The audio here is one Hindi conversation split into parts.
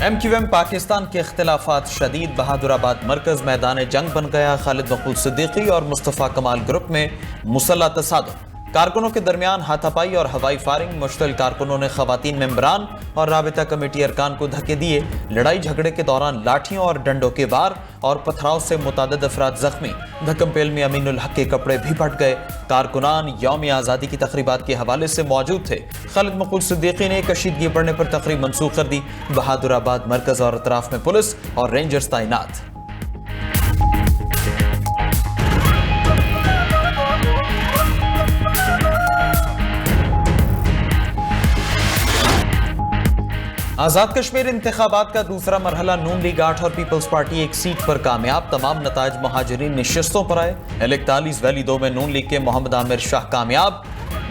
MQM पाकिस्तान के इख्तिलाफात शदीद, बहादुराबाद मरकज मैदान जंग बन गया। खालिद मकबूल सिद्दीकी और मुस्तफ़ा कमाल ग्रुप में मुसल्लह तसादुम, कारकुनों के दरमियान हाथापाई और हवाई फायरिंग। मुश्तल कारकुनों ने खवातीन मेंबरान और राबिता कमेटी अरकान को धक्के दिए। लड़ाई झगड़े के दौरान लाठियों और डंडों के वार और पथराव से मुतादिद अफराद जख्मी। धक्कमपेल में अमीनुल हक के कपड़े भी फट गए। कारकुनान यौम आज़ादी की तकरीबात के हवाले से मौजूद थे। खालिद मकबूल सिद्दीकी ने कशीदगी बढ़ने पर तकरीब मनसूख कर दी। बहादुराबाद मरकज और अतराफ में पुलिस और रेंजर्स तैनात। आज़ाद कश्मीर इंतखाबात का दूसरा मरहला, नून लीग 8 और पीपल्स पार्टी एक सीट पर कामयाब। तमाम नताइज मुहाजिरीन निशिस्तों पर आए। L41 वैली 2 में नून लीग के मोहम्मद आमिर शाह कामयाब,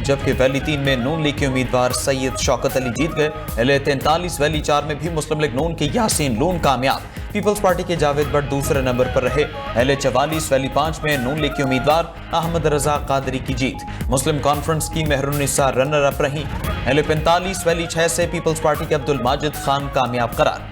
जबकि वैली 3 में नून लीग के उम्मीदवार सैयद शौकत अली जीत गए। L43 वैली 4 में भी मुस्लिम लीग नून के यासीन लून कामयाब। पीपल्स पार्टी के जावेद भट्ट दूसरे नंबर पर रहे। L44 वैली 5 में नून लीग के उम्मीदवार अहमद रजा कादरी की जीत। मुस्लिम कॉन्फ्रेंस की मेहरुन्निसा रनर अप रही। L45 वैली 6 से पीपल्स पार्टी के अब्दुल माजिद खान कामयाब करार।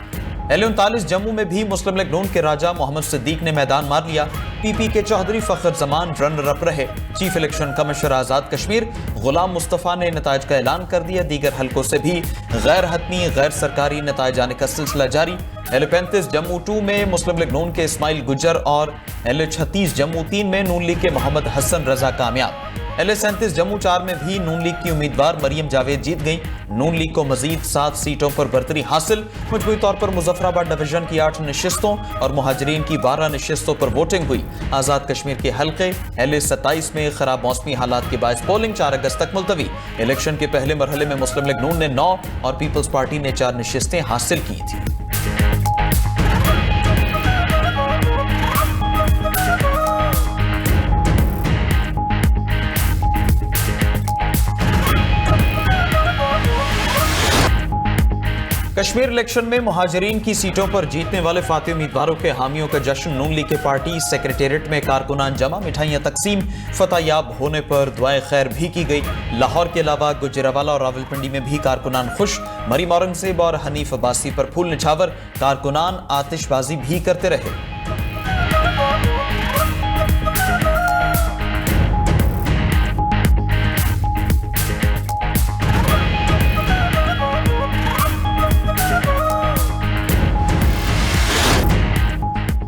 L39 जम्मू में भी मुस्लिम लीग नून के राजा मोहम्मद सिद्दीक ने मैदान मार लिया। PP के चौधरी फखर जमान रनर अप रहे। Chief election commissioner Azad Kashmir गुलाम मुस्तफ़ा ने नताइज का ऐलान कर दिया। दीगर हलकों से भी गैर हतमी गैर सरकारी नताइज आने का सिलसिला जारी। L35 जम्मू 2 में मुस्लिम लीग नून के इस्माइल गुजर और L36 जम्मू 3 में नून लीग के मोहम्मद हसन रजा कामयाब। L37 जम्मू 4 में भी नून लीग की उम्मीदवार मरियम जावेद जीत गई। नून लीग को मजीद 7 सीटों पर बरतरी हासिल। मजमूई तौर पर मुजफ्फराबाद डिवीजन की 8 नशिस्तों और मुहाजिरीन की 12 नशिस्तों पर वोटिंग हुई। आज़ाद कश्मीर के हल्के L27 में खराब मौसमी हालात के बायस पोलिंग 4 अगस्त तक मुलतवी। इलेक्शन के पहले मरहले में मुस्लिम लीग नून ने 9 और पीपल्स पार्टी ने 4 नशिस्तें हासिल की थी। कश्मीर इलेक्शन में मुहाजिरीन की सीटों पर जीतने वाले फातिह उम्मीदवारों के हामियों का जश्न। नून लीग के पार्टी सेक्रेटेरिएट में कारकुनान जमा, मिठाइयां तकसीम। फतहयाब होने पर दुआए खैर भी की गई। लाहौर के अलावा गुजरावाला और रावलपिंडी में भी कारकुनान खुश। मरीम औरंगजेब और हनीफ अब्बासी पर फूल निछावर। कारकुनान आतिशबाजी भी करते रहे।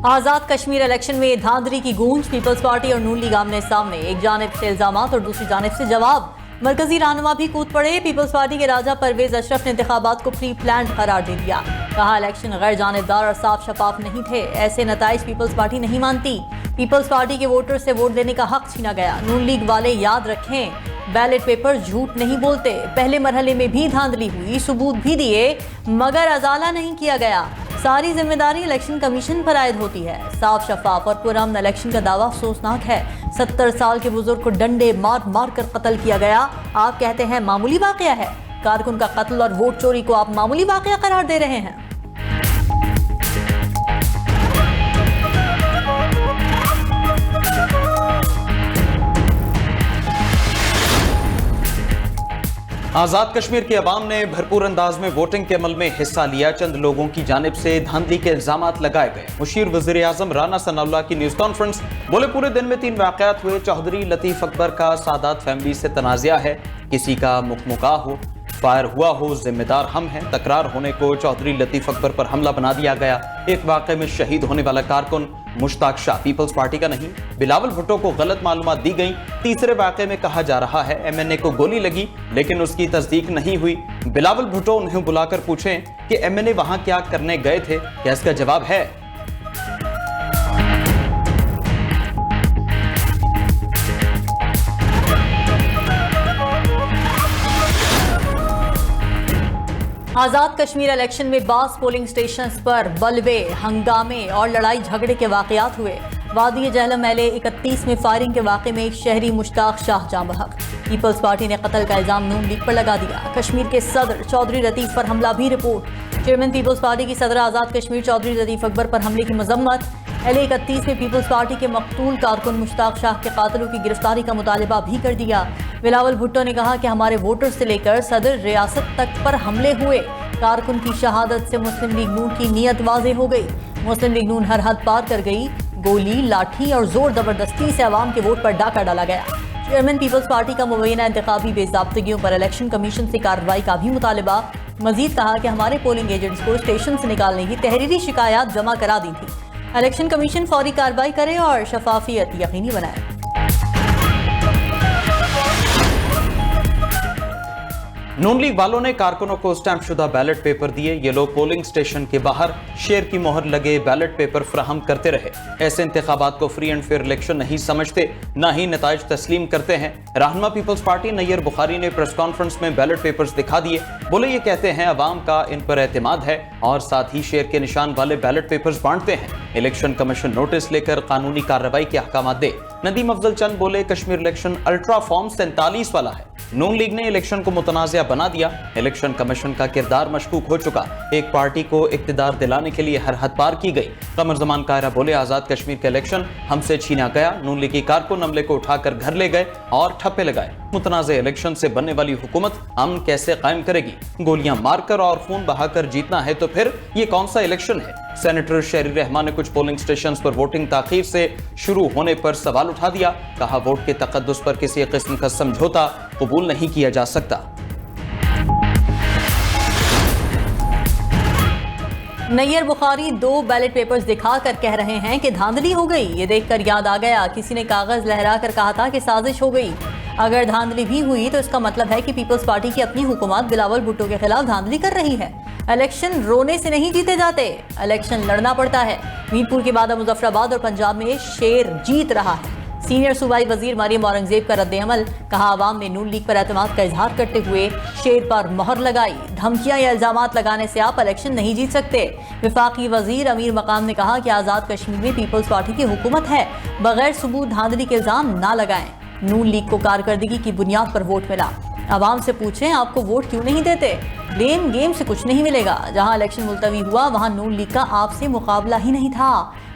आज़ाद कश्मीर इलेक्शन में धांधली की गूंज। पीपल्स पार्टी और नून लीग आमने सामने, एक जानिब से इल्जामात और दूसरी जानिब से जवाब। मरकजी रहनुमा भी कूद पड़े। पीपल्स पार्टी के राजा परवेज अशरफ ने इंतखाबात को प्री प्लान करार दे दिया। कहा इलेक्शन गैर जानिबदार और साफ शफाफ नहीं थे। ऐसे नताइज पीपल्स पार्टी नहीं मानती। पीपल्स पार्टी के वोटर से वोट देने का हक छीना गया। नून लीग वाले याद रखें, बैलेट पेपर झूठ नहीं बोलते। पहले मरहले में भी धांधली हुई, सबूत भी दिए, मगर अजाला नहीं किया गया। सारी जिम्मेदारी इलेक्शन कमीशन पर आयद होती है। साफ शफाफ और पुरअमन इलेक्शन का दावा अफसोसनाक है। 70 साल के बुजुर्ग को डंडे मार मार कर कत्ल किया गया। आप कहते हैं मामूली वाकया है। कारकुन का कत्ल और वोट चोरी को आप मामूली वाकया करार दे रहे हैं। आज़ाद कश्मीर के अवाम ने भरपूर अंदाज में वोटिंग के अमल में हिस्सा लिया। चंद लोगों की जानिब से धांधली के इल्जामात लगाए गए। मुशीर वज़ीर आज़म राना सनाउल्लाह की न्यूज़ कॉन्फ्रेंस, बोले पूरे दिन में 3 वाक़यात हुए। चौधरी लतीफ़ अकबर का सादात फैमिली से तनाज़ा है। किसी का मुकमुका हो, फायर हुआ हो, जिम्मेदार हम हैं। तकरार होने को चौधरी लतीफ़ अकबर पर हमला बना दिया गया। एक वाक़े में शहीद होने वाला कारकुन मुश्ताक शाह पीपल्स पार्टी का नहीं। बिलावल भुट्टो को गलत मालूमात दी गई। तीसरे वाक़े में कहा जा रहा है MNA को गोली लगी, लेकिन उसकी तस्दीक नहीं हुई। बिलावल भुट्टो उन्हें बुलाकर पूछें कि MNA वहां क्या करने गए थे, क्या इसका जवाब है? आज़ाद कश्मीर इलेक्शन में बास पोलिंग स्टेशन पर बलवे, हंगामे और लड़ाई झगड़े के वाकयात हुए। वादी जहलम L31 में फायरिंग के वाक़े में एक शहरी मुश्ताक शाह जाँ बहक। पीपल्स पार्टी ने कत्ल का इल्जाम नून लीग पर लगा दिया। कश्मीर के सदर चौधरी लतीफ़ पर हमला भी रिपोर्ट। चेयरमैन पीपल्स पार्टी की सदर आज़ाद कश्मीर चौधरी लतीफ़ अकबर पर हमले की मजम्मत। LA-31 में पीपल्स पार्टी के मकतूल कारकुन मुश्ताक शाह के कातिलों की गिरफ्तारी का मुतालबा भी कर दिया। बिलावल भुट्टो ने कहा कि हमारे वोटर्स से लेकर सदर रियासत तक पर हमले हुए। कारकुन की शहादत से मुस्लिम लीग नून की नीयत वाज़ेह हो गई। मुस्लिम लीग नून हर हद पार कर गई। गोली, लाठी और जोर जबरदस्ती से अवाम के वोट पर डाका डाला गया। चेयरमैन पीपल्स पार्टी का मुबैना इंतखाबी बेज़ाब्तगियों पर इलेक्शन कमीशन से कार्रवाई का भी मुतालबा। मजीद कहा कि हमारे पोलिंग एजेंट्स को स्टेशन से निकालने की तहरीरी शिकायत जमा करा दी थी। इलेक्शन कमीशन फौरी कार्रवाई करे और शफाफियत यकीनी बनाए। नून लीग वालों ने कारकुनों को स्टैंप शुदा बैलेट पेपर दिए। ये लोग पोलिंग स्टेशन के बाहर शेर की मोहर लगे बैलेट पेपर फ्राहम करते रहे। ऐसे इंतखाबात को फ्री एंड फेयर इलेक्शन नहीं समझते, न ही नताइज तस्लीम करते हैं। रहनुमा पीपल्स पार्टी नैयर बुखारी ने प्रेस कॉन्फ्रेंस में बैलेट पेपर्स दिखा दिए। बोले ये कहते हैं अवाम का इन पर एतमाद है और साथ ही शेर के निशान वाले बैलेट पेपर्स बांटते हैं। इलेक्शन कमीशन नोटिस लेकर कानूनी कार्रवाई के अहकाम दे। नदीम अफजल चंद बोले कश्मीर इलेक्शन अल्ट्रा फॉर्म 47 वाला है। नून लीग ने इलेक्शन को मुतनाज़िया बना दिया। इलेक्शन कमीशन का किरदार मशकूक हो चुका। एक पार्टी को इक्तिदार दिलाने के लिए हर हद पार की गई। कमर जमान कायरा बोले आजाद कश्मीर का इलेक्शन हमसे छीना गया। नून लीगी कारकुन अमले को उठाकर घर ले गए और ठप्पे लगाए। मुतनाज़ इलेक्शन से बनने वाली हुकूमत अमन कैसे कायम करेगी? गोलियां मारकर और खून बहाकर जीतना है तो फिर ये कौन सा इलेक्शन है? सेनेटर शहरी रहमान ने कुछ पोलिंग स्टेशन पर वोटिंग ताखीर से शुरू होने पर सवाल उठा दिया। कहा वोट के तकद्दुस पर किसी किस्म का समझौता कबूल नहीं किया जा सकता। नैयर बुखारी 2 बैलेट पेपर्स दिखाकर कह रहे हैं कि धांधली हो गई। ये देखकर याद आ गया किसी ने कागज लहराकर कहा था कि साजिश हो गई। अगर धांधली भी हुई तो इसका मतलब है कि पीपल्स पार्टी की अपनी हुकूमत बिलावल भुट्टो के खिलाफ धांधली कर रही है। इलेक्शन रोने से नहीं जीते जाते, इलेक्शन लड़ना पड़ता है। मीरपुर के बाद मुजफ्फराबाद और पंजाब में शेर जीत रहा है। सीनियर सूबाई वजीर मरियम औरंगजेब का रद्द-ए-अमल। कहा आवाम ने नून लीग पर एतमाद का इजहार करते हुए शेर पर मोहर लगाई। धमकियां या इल्जामात लगाने से आप इलेक्शन नहीं जीत सकते। विफाकी वजीर अमीर मकाम ने कहा कि आज़ाद कश्मीर में पीपल्स पार्टी की हुकूमत है, बगैर सबूत धांधली के इल्जाम ना लगाएं। नून लीग को कारकर्दगी की बुनियाद पर वोट मिला। आवाम से पूछें आपको वोट क्यों नहीं देते। ब्लेम गेम से कुछ नहीं मिलेगा। जहां इलेक्शन मुलतवी हुआ वहां नून लीग का आपसे मुकाबला ही नहीं था।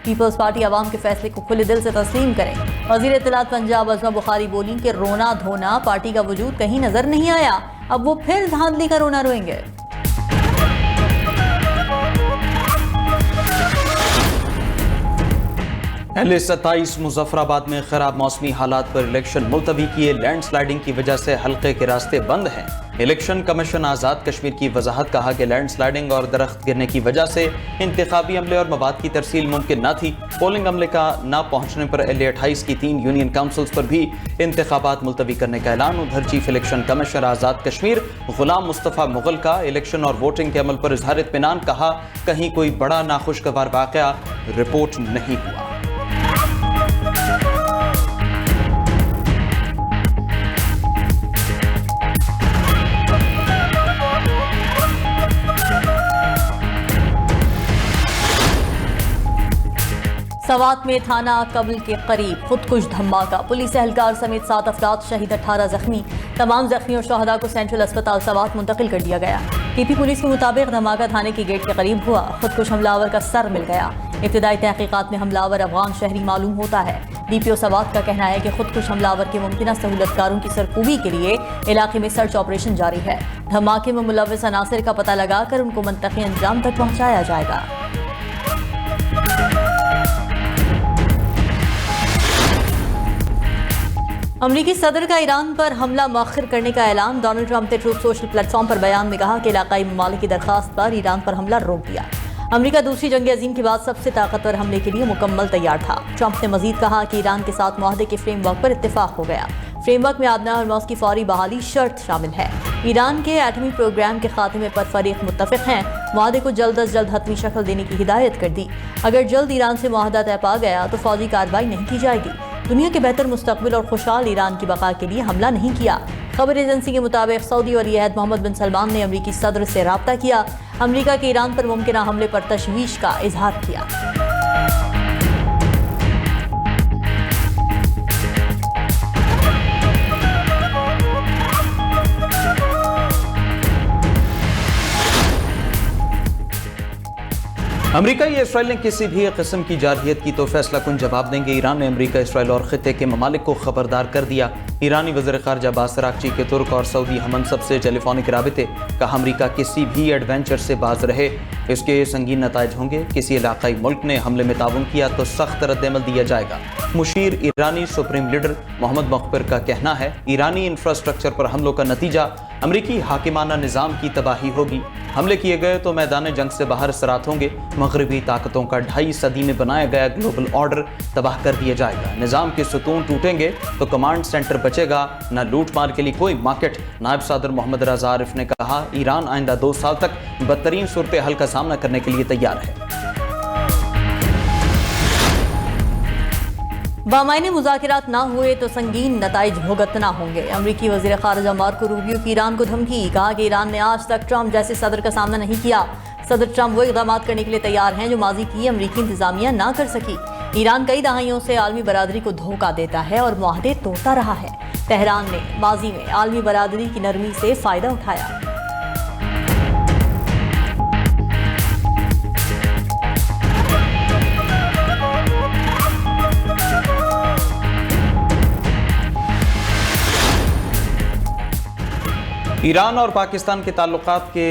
पीपल्स पार्टी आवाम के फैसले को खुले दिल से तस्लीम करे। वजीर इत्तलात पंजाब अज़मा बुखारी बोली कि रोना धोना पार्टी का वजूद कहीं नजर नहीं आया, अब वो फिर धांधली का रोना रोएंगे। LA-27 मुजफ्फराबाद में खराब मौसमी हालात पर इलेक्शन मुलतवी किए। लैंडस्लाइडिंग की वजह से हल्के के रास्ते बंद हैं। इलेक्शन कमीशन आज़ाद कश्मीर की वजाहत। कहा कि लैंडस्लाइडिंग और दरख्त गिरने की वजह से इंतखाबी अमले और मवाद की तरसील मुमकिन न थी। पोलिंग अमले का न पहुंचने पर LA-28 की 3 यूनियन काउंसिल्स पर भी इंतखाबात मुलतवी करने का ऐलान। उधर chief election commissioner Azad Kashmir गुलाम मुस्तफ़ा मुगल का इलेक्शन और वोटिंग के अमल पर इजहार इत्मीनान। कहा कहीं कोई बड़ा नाखुशगवार वाक़या रिपोर्ट नहीं हुआ। सवात में थाना कबल के करीब खुदकुश धमाका। पुलिस एहलकार समेत 7 अफराद शहीद, 18 जख्मी। तमाम जख्मी और शहदा को सेंट्रल अस्पताल सवात मुंतकिल कर दिया गया। KP पुलिस के मुताबिक धमाका थाने के गेट के करीब हुआ। खुदकुश हमलावर का सर मिल गया। इब्तिदाई तहकीकात में हमलावर अफगान शहरी मालूम होता है। DPO सवात का कहना है कि खुदकुश हमलावर के मुमकिन सहूलतकारों की सरकूबी के लिए इलाके में सर्च ऑपरेशन जारी है। धमाके में मुलव्विस अनासिर का पता लगाकर उनको मंतकी अंजाम तक पहुँचाया जाएगा। अमरीकी सदर का ईरान पर हमला मौखर करने का ऐलान। डोनाल्ड ट्रंप ने ट्रूथ सोशल प्लेटफॉर्म पर बयान में कहा कि इलाकाई ममालिक की दरखास्त पर ईरान पर हमला रोक दिया। अमरीका दूसरी जंग अजीम के बाद सबसे ताकतवर हमले के लिए मुकम्मल तैयार था। ट्रंप ने मजीद कहा कि ईरान के साथ मुआहदे के फ्रेमवर्क पर इत्तेफाक हो गया। फ्रेमवर्क में आदना हरमौज की फौरी बहाली शर्त शामिल है। ईरान के एटमी प्रोग्राम के खात्मे पर फरीक मुत्तफिक हैं। मुआहदे को जल्द अज जल्द हतमी शक्ल देने की हिदायत कर दी। अगर जल्द ईरान से मुआहदा तय पा गया तो फौजी कार्रवाई नहीं की जाएगी। दुनिया के बेहतर मुस्तकबिल और खुशहाल ईरान की बका के लिए हमला नहीं किया। खबर एजेंसी के मुताबिक सऊदी वली-ए-अहद मोहम्मद बिन सलमान ने अमरीकी सदर से राब्ता किया। अमरीका के ईरान पर मुमकिन हमले पर तशवीश का इजहार किया। अमेरिका या इसराइल ने किसी भी किस्म की जारहियत की तो फैसला कुन जवाब देंगे। ईरान ने अमेरिका, इसराइल और खित्ते के ममालिक को खबरदार कर दिया। ईरानी वज़ीर ख़ारजा अब्बास अराग़ची के तुर्क और सऊदी हमनसब से टेलीफोनिक राबिते, कहा अमेरिका किसी भी एडवेंचर से बाज रहे, इसके संगीन नताइज होंगे। किसी इलाकाई मुल्क ने हमले में ताउन किया तो सख्त रद्द-ए-अमल दिया जाएगा। मुशीर ईरानी सुप्रीम लीडर मोहम्मद मुख्बिर का कहना है, ईरानी इंफ्रास्ट्रक्चर पर हमलों का नतीजा अमरीकी हाकिमाना निज़ाम की तबाही होगी। हमले किए गए तो मैदान जंग से बाहर सरात होंगे। मगरबी ताकतों का 2.5 सदी में बनाया गया ग्लोबल ऑर्डर तबाह कर दिया जाएगा। निज़ाम के सुतून टूटेंगे तो कमांड सेंटर बचेगा न लूट मार के लिए कोई मार्केट। नायब सदर मोहम्मद रज़ा आरिफ ने कहा, ईरान आइंदा 2 साल तक बदतरीन सूरत हाल का सामना करने के लिए तैयार है। बामायने मुज़ाकिरात ना हुए तो संगीन नताइज भुगतना होंगे। अमरीकी वज़ीर ख़ारजा मार्को रूबियो की ईरान को धमकी, कहा कि ईरान ने आज तक ट्रंप जैसे सदर का सामना नहीं किया। सदर ट्रंप वो इक़दाम करने के लिए तैयार हैं जो माजी की अमरीकी इंतज़ामिया ना कर सकी। ईरान कई दहाइयों से आलमी बरादरी को धोखा देता है और मुआहदे तोड़ता रहा है। तेहरान ने माजी में आलमी बरादरी की नरमी से फ़ायदा उठाया। ईरान और पाकिस्तान के ताल्लुकात के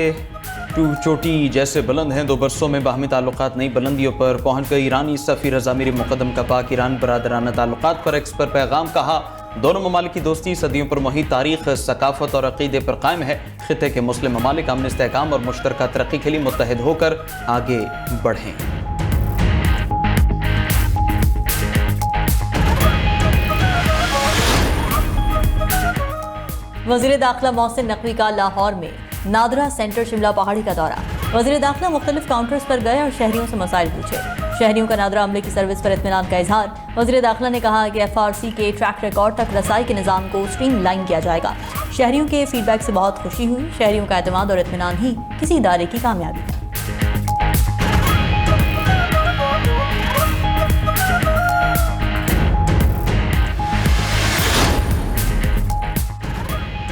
चोटी जैसे बुलंद हैं। 2 बरसों में बाहमी ताल्लुकात नई बुलंदियों पर पहुंच गए। ईरानी सफ़ीर रज़ा मीर मुक़द्दम का पाक ईरान बरादराना ताल्लुकात पर एक्स पर पैगाम, कहा दोनों ममालिक की दोस्ती सदियों पर मुहित तारीख, सकाफत और अक़ीदे पर कायम है। खित्ते के मुस्लिम ममालिक अमन, इस्तेहकाम और मुश्तरका तरक्की के लिए मुत्तहिद होकर आगे बढ़ें। वज़ीर दाखिला मोहसिन नकवी का लाहौर में नादरा सेंटर शिमला पहाड़ी का दौरा। वज़ीर दाखिला मुख्तलिफ काउंटर्स पर गए और शहरियों से मसाइल पूछे। शहरियों का नादरा अमले की सर्विस पर इत्मीनान का इजहार। वज़ीर दाखिला ने कहा कि FRC के ट्रैक रिकॉर्ड तक रसाई के निज़ाम को स्ट्रीमलाइन किया जाएगा। शहरियों के फीडबैक से बहुत खुशी हुई। शहरियों का एतमाद और इत्मीनान ही किसी इदारे की कामयाबी है।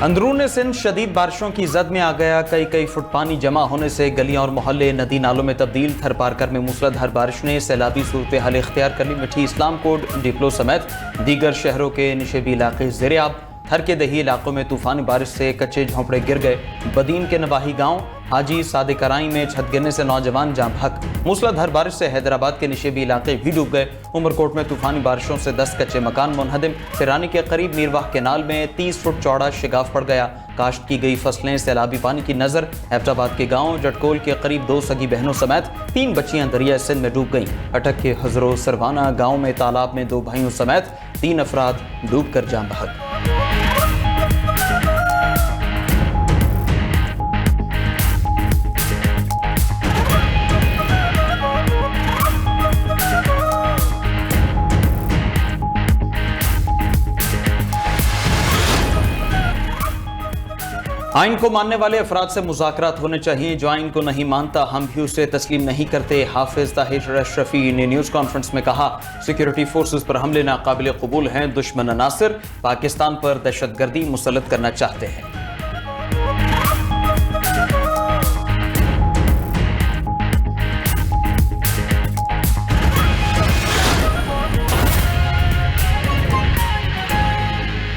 अंदरून सिंध शदीद बारिशों की जद में आ गया। कई फुट पानी जमा होने से गलियां और मोहल्ले नदी नालों में तब्दील। थर पारकर में मूसलाधार बारिश ने सैलाबी सूरत हाल इख्तियार कर ली। मिठी, इस्लाम कोट, डिप्लो समेत दीगर शहरों के निशेबी इलाके ज़ेर-ए-आब। थर के दही इलाकों में तूफानी बारिश से कच्चे झोंपड़े गिर गए। बदीन के नवाही गांव हाजी सादिकराई में छत गिरने से नौजवान जाम हक। मूसलाधार बारिश से हैदराबाद के निशेबी इलाके भी डूब गए। उमरकोट में तूफानी बारिशों से 10 कच्चे मकान मुनहदिम। सिरानी के करीब मीरवाह केनाल में 30 फुट चौड़ा शिगाफ पड़ गया। काश्त की गई फसलें सैलाबी पानी की नजर। एबटाबाद के गांव जटकोल के करीब 2 सगी बहनों समेत 3 बच्चियां दरिया सिंध में डूब गईं। अटक के हजरो सरवाना गांव में तालाब में 2 भाइयों समेत 3 अफराद डूब कर जाम बहक। आइन को मानने वाले अफराद से मुज़ाकरात होने चाहिए। जो आइन को नहीं मानता हम भी उसे तस्लीम नहीं करते। हाफिज ताहिर अशरफी ने न्यूज़ कॉन्फ्रेंस में कहा, सिक्योरिटी फोर्सेस पर हमले नाकाबिल कबूल हैं। दुश्मन अनासिर पाकिस्तान पर दहशतगर्दी मुसल्लत करना चाहते हैं।